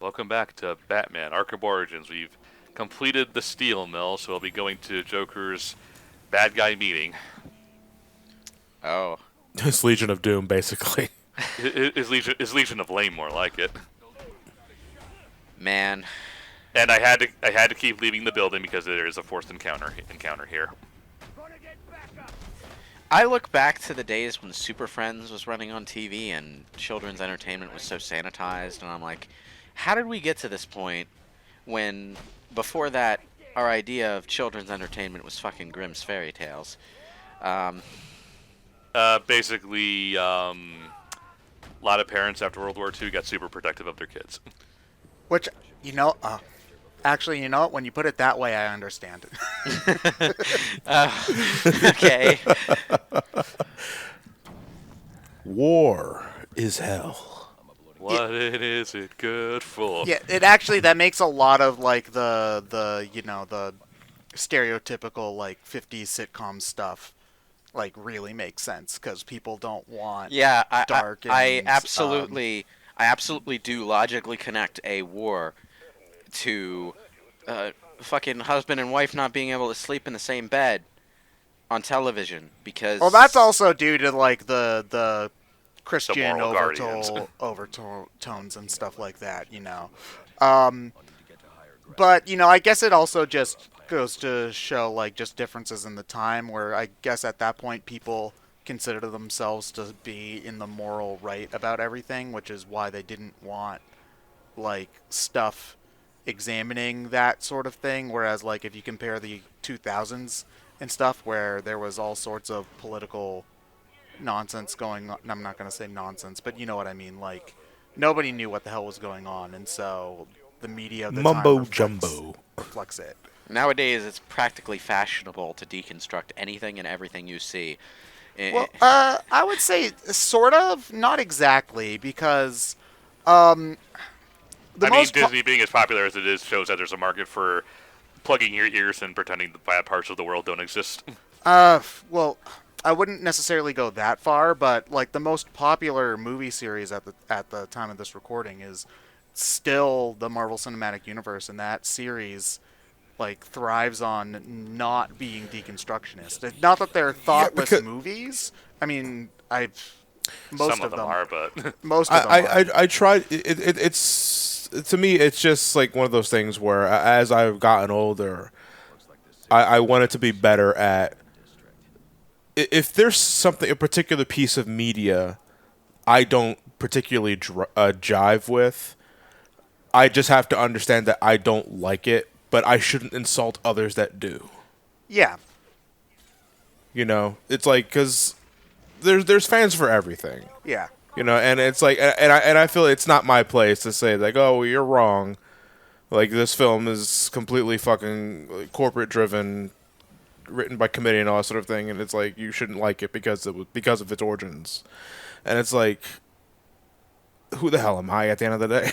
Welcome back to Batman Arkham Origins. We've completed the steel mill, so we'll be going to Joker's bad guy meeting. Oh, His Legion of Doom, basically. His Legion of Lame, more like it. man. And I had to keep leaving the building because there is a forced encounter here. I look back to the days when Super Friends was running on TV and children's entertainment was so sanitized, and I'm like, how did we get to this point when, before that, our idea of children's entertainment was fucking Grimm's fairy tales? Um, Basically, a lot of parents after World War II got super protective of their kids. Which, you know, actually, you know what? When you put it that way, I understand it. okay. War is hell. What is it good for? Yeah, it actually that makes a lot of like the stereotypical like 50s sitcom stuff like really makes sense because people don't want Yeah, dark. I And, I absolutely do logically connect a war to fucking husband and wife not being able to sleep in the same bed on television because. well, that's also due to like the Christian moral guardians. overtones and stuff like that, you know. Um, but you know, I guess it also just goes to show like just differences in the time where I guess at that point people consider themselves to be in the moral right about everything, which is why they didn't want like stuff examining that sort of thing. Whereas like if you compare the 2000s and stuff where there was all sorts of political nonsense going on. I'm not going to say nonsense, but you know what I mean. Like, nobody knew what the hell was going on, and so the media of the time Mumbo jumbo. reflects it. Nowadays, it's practically fashionable to deconstruct anything and everything you see. Well, I would say sort of, not exactly, because um, the I mean, most Disney being as popular as it is shows that there's a market for plugging your ears and pretending the bad parts of the world don't exist. well, I wouldn't necessarily go that far, but like the most popular movie series at the time of this recording is still the Marvel Cinematic Universe, and that series like thrives on not being deconstructionist. Not that they're thoughtless because- movies. I mean, I've most Some of them are, but most of them are. I tried. It's to me, it's just like one of those things where as I've gotten older, I want it to be better at. If there's something, a particular piece of media I don't particularly jive with, I just have to understand that I don't like it, but I shouldn't insult others that do. Yeah, You know, it's like because there's fans for everything. yeah. You know, and it's like, and I feel it's not my place to say like, oh, well, you're wrong. Like this film is completely fucking corporate driven, written by committee and all that sort of thing, and it's like you shouldn't like it because of its origins, and it's like, who the hell am I at the end of the day?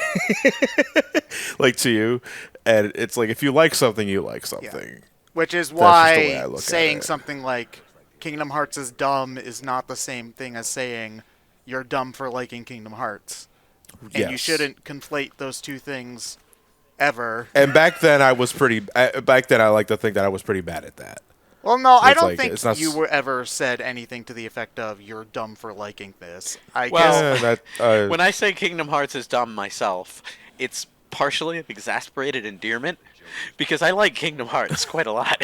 Like to you, and it's like if you like something, you like something. Which is just the way I why look at saying it. something like Kingdom Hearts is dumb is not the same thing as saying you're dumb for liking Kingdom Hearts. And you Yes. shouldn't conflate those two things ever. And back then, I was pretty. Back then, I like to think that I was pretty bad at that. Well, no, I It's don't like, think it's not you s- were ever said anything to the effect of "you're dumb for liking this." I Well, guess. Yeah, that, when I say Kingdom Hearts is dumb myself, it's partially an exasperated endearment because I like Kingdom Hearts quite a lot,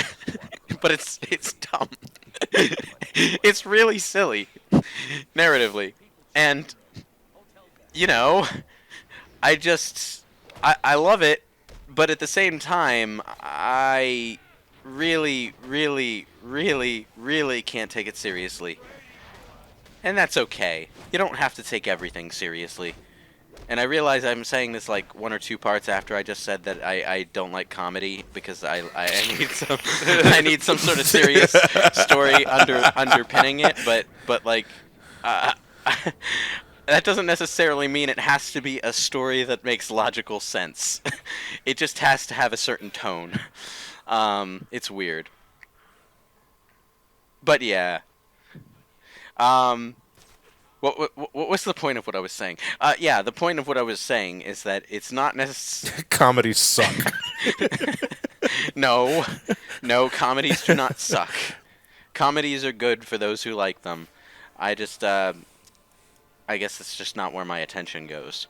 but it's dumb. It's really silly, narratively, and you know, I love it, but at the same time, I really, really, really, really can't take it seriously. And that's okay. You don't have to take everything seriously. And I realize I'm saying this like one or two parts after I just said that I don't like comedy because I need some I need some sort of serious story underpinning it, but like uh, that doesn't necessarily mean it has to be a story that makes logical sense. It just has to have a certain tone. It's weird. But yeah. Um, What was the point of what I was saying? Yeah, the point of what I was saying is that it's not necessarily. Comedies suck. No, no, comedies do not suck. Comedies are good for those who like them. I just, I guess it's just not where my attention goes.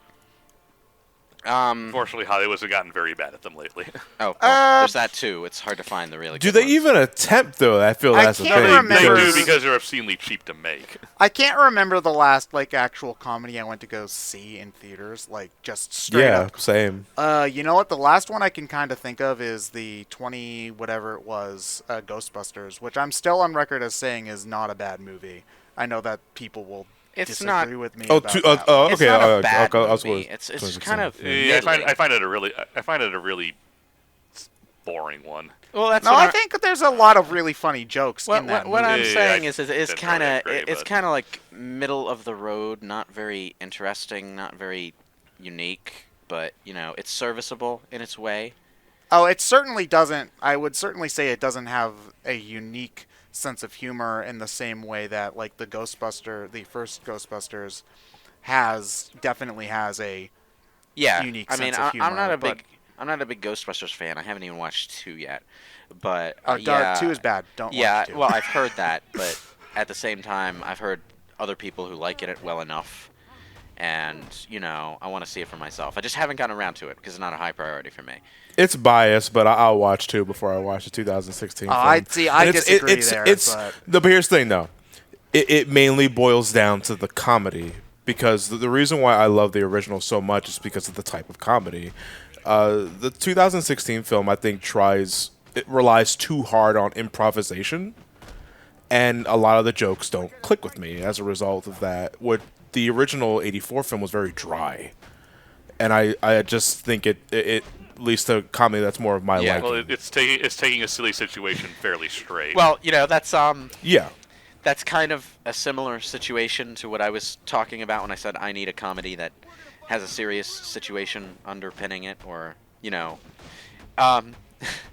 Unfortunately, Hollywood's gotten very bad at them lately. Oh, well, there's that too. It's hard to find the really Do good they ones. even attempt though? I feel I that's the can't thing. They remember- do because they're obscenely cheap to make. I can't remember the last like actual comedy I went to go see in theaters, like just straight Yeah, up. same. You know what? The last one I can kind of think of is the 20 whatever it was, Ghostbusters, which I'm still on record as saying is not a bad movie. I know that people will It's disagree not. with me. Oh, about two, that oh, one. It's okay. not a bad I was movie. was- It's was kind of. saying. Yeah, middling. I find it a really boring one. Well, that's No, what I think there's a lot of really funny jokes in that what movie. I'm Yeah, saying I is it's didn't kind of really agree, it's but- kind of like middle of the road, not very interesting, not very unique, but it's serviceable in its way. Oh, it certainly doesn't. I would certainly say it doesn't have a unique sense of humor in the same way that like the first Ghostbusters definitely has a Yeah, unique I mean, sense of humor. I'm not a but- big Ghostbusters fan. I haven't even watched 2 yet, but Dark 2 is bad. Don't Yeah, watch 2. well, I've heard that, but at the same time, I've heard other people who like it well enough, and I want to see it for myself. I just haven't gotten around to it because it's not a high priority for me. It's biased, but I'll watch 2 before I watch the 2016 film. I see. I And it's- disagree it's, there. It's but but here's the thing, though. It mainly boils down to the comedy because the reason why I love the original so much is because of the type of comedy. The 2016 film, I think, it relies too hard on improvisation, and a lot of the jokes don't click with me as a result of that. What the original '84 film was very dry, and I just think it leads to comedy that's more of my Yeah. liking. Well, it's taking a silly situation fairly straight. Well, that's Yeah. That's kind of a similar situation to what I was talking about when I said I need a comedy that has a serious situation underpinning it, or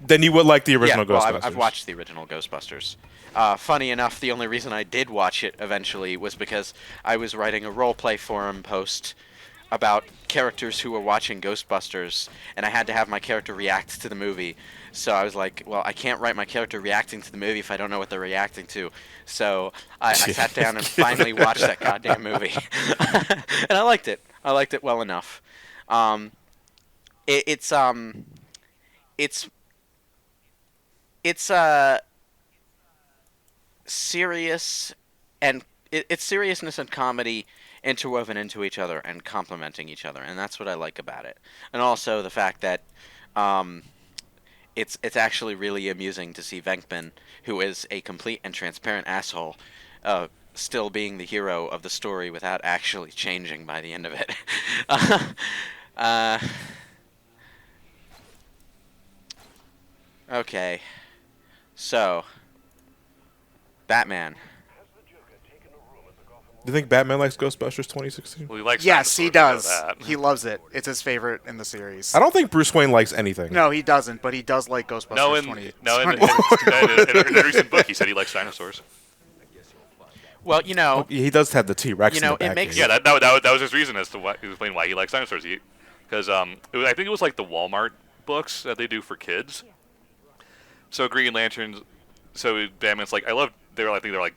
Then you would like the original yeah, well, Ghostbusters. I've watched the original Ghostbusters. Funny enough, the only reason I did watch it eventually was because I was writing a roleplay forum post about characters who were watching Ghostbusters, and I had to have my character react to the movie. So I was like, well, I can't write my character reacting to the movie if I don't know what they're reacting to. So I sat down and finally watched that goddamn movie. And I liked it. I liked it well enough. It's serious, and it's seriousness and comedy interwoven into each other and complementing each other, and that's what I like about it. And also the fact that it's actually really amusing to see Venkman, who is a complete and transparent asshole, still being the hero of the story without actually changing by the end of it. Okay, so Batman. Do you think Batman likes Ghostbusters 2016? Well, he likes yes, he dinosaurs, does. we know that. He loves it. It's his favorite in the series. I don't think Bruce Wayne likes anything. No, he doesn't, but he does like Ghostbusters No, in 20. a recent book, he said he likes dinosaurs. Well, He does have the T-Rex. in the it back makes- here. Yeah, that was his reason as to why he explained why he likes dinosaurs. Because I think it was like the Walmart books that they do for kids. So Green Lanterns, so Batman's like, I think they're like,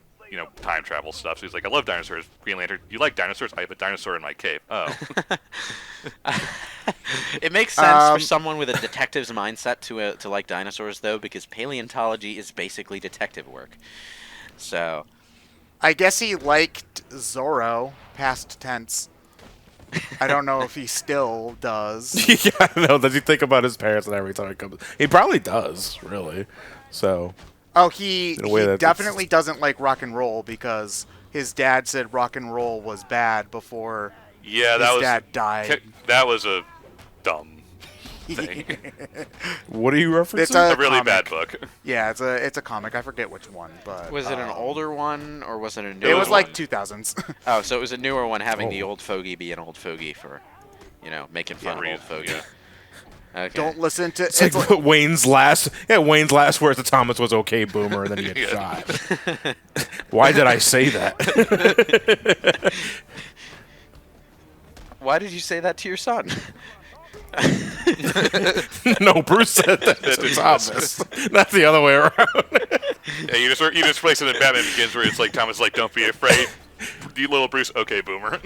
time travel stuff. So he's like, I love dinosaurs. Green Lantern, you like dinosaurs? I have a dinosaur in my cave. Oh. It makes sense for someone with a detective's mindset to like dinosaurs, though, because paleontology is basically detective work. So, I guess he liked Zorro, past tense. I don't know if he still does. Yeah, I know. Does he think about his parents and every time it comes? He probably does, really. So, Oh, he In a way that definitely doesn't like rock and roll because his dad said rock and roll was bad before Yeah, his dad died. That was a dumb thing. what are you referencing? It's a really comic. bad book. Yeah, it's a comic. I forget which one, but was it an older one or was it a newer It was one? like 2000s. Oh, so it was a newer one, having the Oh. old fogey be an old fogey for, making fun of Yeah, old fogey. yeah. Okay. Don't listen to. It's like Wayne's last words to Thomas was "Okay, Boomer," and then he gets Yeah. shot. Why did I say that? Why did you say that to your son? No, Bruce said that to Thomas, not the other way around. Yeah, you just place it in Batman Begins where it's like Thomas is like, "Don't be afraid." You little Bruce, okay, Boomer.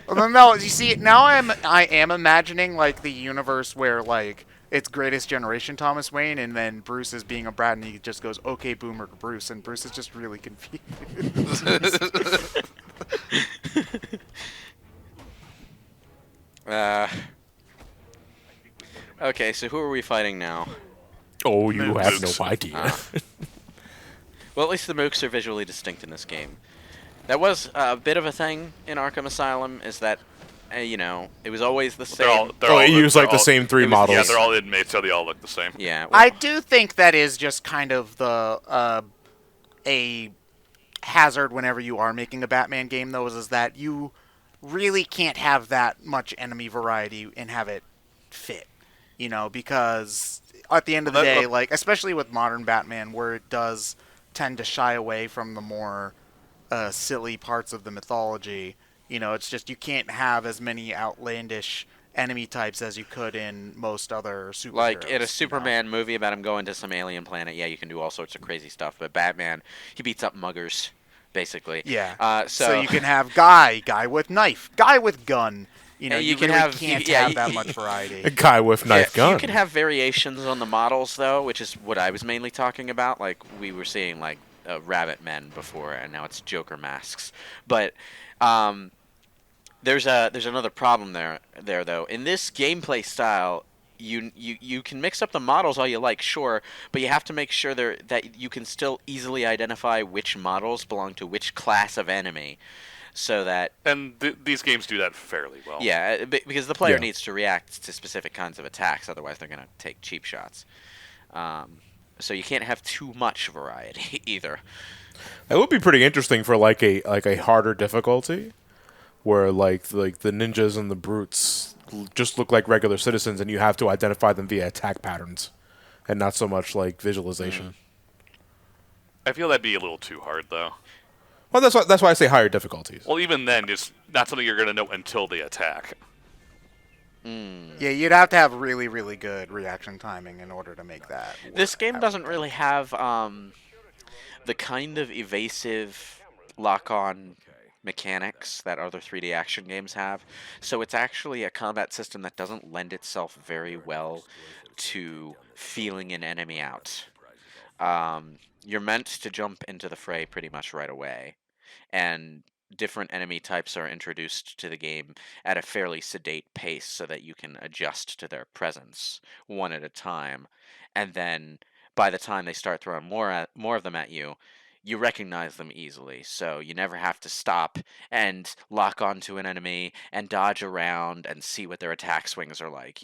Well, no, you see, now I am imagining like the universe where like it's Greatest Generation Thomas Wayne, and then Bruce is being a brat, and he just goes, "Okay, Boomer" to Bruce, and Bruce is just really confused. Okay, so who are we fighting now? Oh, you have Mooks. no idea. Well, at least the mooks are visually distinct in this game. That was a bit of a thing in Arkham Asylum, is that, it was always the same. He used like the same three models. Yeah, they're all inmates, so they all look the same. Yeah. I do think that is just kind of the a hazard whenever you are making a Batman game, though, is that you really can't have that much enemy variety and have it fit, because at the end of the day, like especially with modern Batman, where it does tend to shy away from the more silly parts of the mythology, it's just you can't have as many outlandish enemy types as you could in most other superheroes. Like in a Superman movie about him going to some alien planet, yeah, you can do all sorts of crazy stuff. But Batman, he beats up muggers, basically. Yeah. So you can have guy with knife, guy with gun. You can really have- can't yeah, have that much variety. A guy with knife gun. You can have variations on the models, though, which is what I was mainly talking about. Like, we were seeing, like, rabbit men before, and now it's Joker masks. But there's another problem there, though. In this gameplay style, you can mix up the models all you like, sure, but you have to make sure that you can still easily identify which models belong to which class of enemy. So that these games do that fairly well. yeah, because the player Yeah. needs to react to specific kinds of attacks, otherwise they're gonna take cheap shots. So you can't have too much variety either. It would be pretty interesting for like a harder difficulty, where like the ninjas and the brutes just look like regular citizens, and you have to identify them via attack patterns, and not so much like visualization. I feel that'd be a little too hard, though. Well, that's why I say higher difficulties. Well, even then, just not something you're gonna know until they attack. Yeah, you'd have to have really, really good reaction timing in order to make that work. This game doesn't really have the kind of evasive lock-on mechanics that other 3D action games have. So it's actually a combat system that doesn't lend itself very well to feeling an enemy out. You're meant to jump into the fray pretty much right away, and different enemy types are introduced to the game at a fairly sedate pace so that you can adjust to their presence one at a time. And then by the time they start throwing more of them at you, you recognize them easily. So you never have to stop and lock onto an enemy and dodge around and see what their attack swings are like,